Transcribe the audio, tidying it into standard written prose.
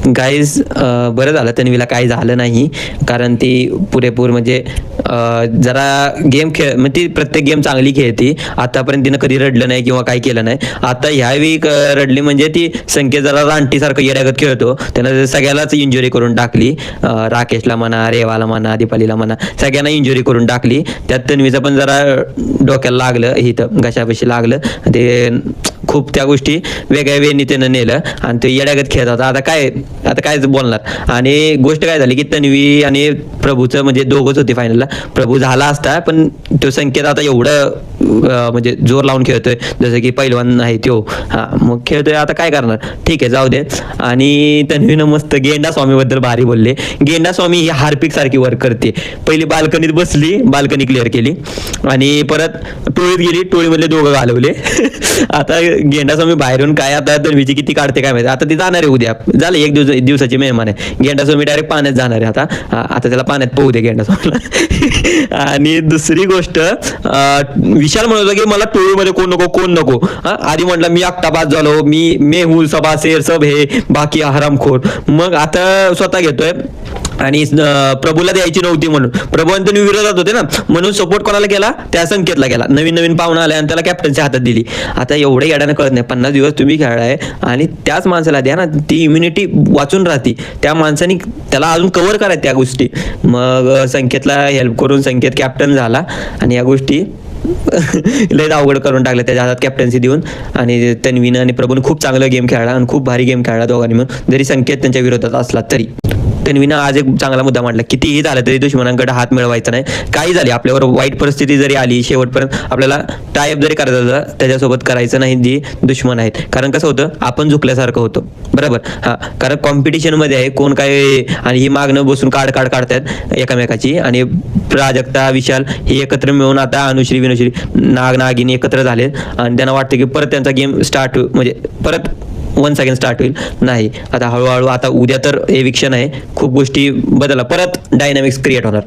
Guys बरं झालं तन्वीला काही झालं नाही, कारण ती पुरेपूर म्हणजे जरा गेम म्हणजे ती प्रत्येक गेम चांगली खेळती. आतापर्यंत तिनं कधी रडलं नाही किंवा काही केलं नाही. आता ह्यावेळी रडली म्हणजे ती संकेत जरा रानटीसारखं येड्यागत खेळतो, त्यानं सगळ्यालाच इंजुरी करून टाकली. राकेशला म्हणा, रेवाला म्हणा, दीपालीला म्हणा, सगळ्यांना इंजुरी करून टाकली. त्यात तन्वीचं पण जरा डोक्याला लागलं, इथं घशापाशी लागलं. ते खूप त्या गोष्टी वेगळ्या वेळी त्यानं नेलं आणि ते येड्यागत खेळत होता. आता काय बोलणार. आणि गोष्ट काय झाली की तन्वी आणि प्रभूचं म्हणजे दोघंच होते फायनलला. प्रभू झाला असता, पण तो संकेत आता एवढं म्हणजे जोर लावून खेळतोय जसं की पैलवान आहे तो. मग खेळतोय, आता काय करणार. ठीक आहे, जाऊ दे. आणि तन्वीनं मस्त गेंडा स्वामीबद्दल भारी बोलले. गेंडा स्वामी ही हार्पिक सारखी वर्क करते. पहिली बाल्कनीत बसली, बाल्कनी क्लिअर केली आणि परत टोळीत गेली, टोळीमधले दोघं घालवले. आता गेंडा स्वामी बाहेरून काय आता तन्वीची किती काढते काय माहिती. आता ती जाणार आहे उद्या, झालं एक दिवसाची मेहमान आहे. गेंडा स्वामी डायरेक्ट पाण्यात जाणार आहे. आता त्याला पाण्यात पोहू दे गेंडा स्वामीला. आणि दुसरी गोष्ट, विशाल म्हणत होता की मला टोळीमध्ये कोण नको. आधी म्हटलं मी एकटा बाद झालो, मी हूल सबा शेर सब हे बाकी हरामखोर. मग आता स्वतः घेतोय आणि प्रभूला द्यायची नव्हती म्हणून प्रभू तन्वी विरोधात होते ना, म्हणून सपोर्ट कोणाला केला, त्या संकेतला केला. नवीन पाहुणा आला आणि त्याला कॅप्टनच्या हातात दिली. आता एवढं येड्यानं कळत नाही, 50 दिवस तुम्ही खेळाय आणि त्याच माणसाला द्या ना, ती इम्युनिटी वाचून राहते. त्या माणसाने त्याला अजून कव्हर करायच्या त्या गोष्टी. मग संकेतला हेल्प करून संकेत कॅप्टन झाला आणि या गोष्टी लय अवघड करून टाकलं त्याच्या हातात कॅप्टन्सी देऊन. आणि तन्वीनं आणि प्रभूने खूप चांगला गेम खेळला आणि खूप भारी गेम खेळला दोघांनी मिळून, जरी संकेत त्यांच्या विरोधात असला तरी. तन्वीनं आज एक चांगला मुद्दा मांडला, कितीही झालं तरी दुश्मनांकडे हात मिळवायचा नाही. काही झाली आपल्यावर वाईट परिस्थिती जरी आली, शेवटपर्यंत आपल्याला टायअप जरी करायचं होतं, त्याच्यासोबत करायचं नाही जी दुश्मन आहेत. कारण कसं होतं, आपण झुकल्यासारखं होतं. बरोबर. कारण कॉम्पिटिशनमध्ये आहे कोण काय, आणि ही मागणं बसून काढतात एकमेकाची. आणि प्राजक्ता, विशाल हे एकत्र मिळून आता अनुश्री विनुश्री नागिनी एकत्र झाले आणि त्यांना वाटतं की परत त्यांचा गेम स्टार्ट म्हणजे परत वन सेकंड स्टार्ट होईल. नाही, आता हळूहळू आता उद्या तर एविक्शन आहे, खूप गोष्टी बदलला, परत डायनामिक्स क्रिएट होणार.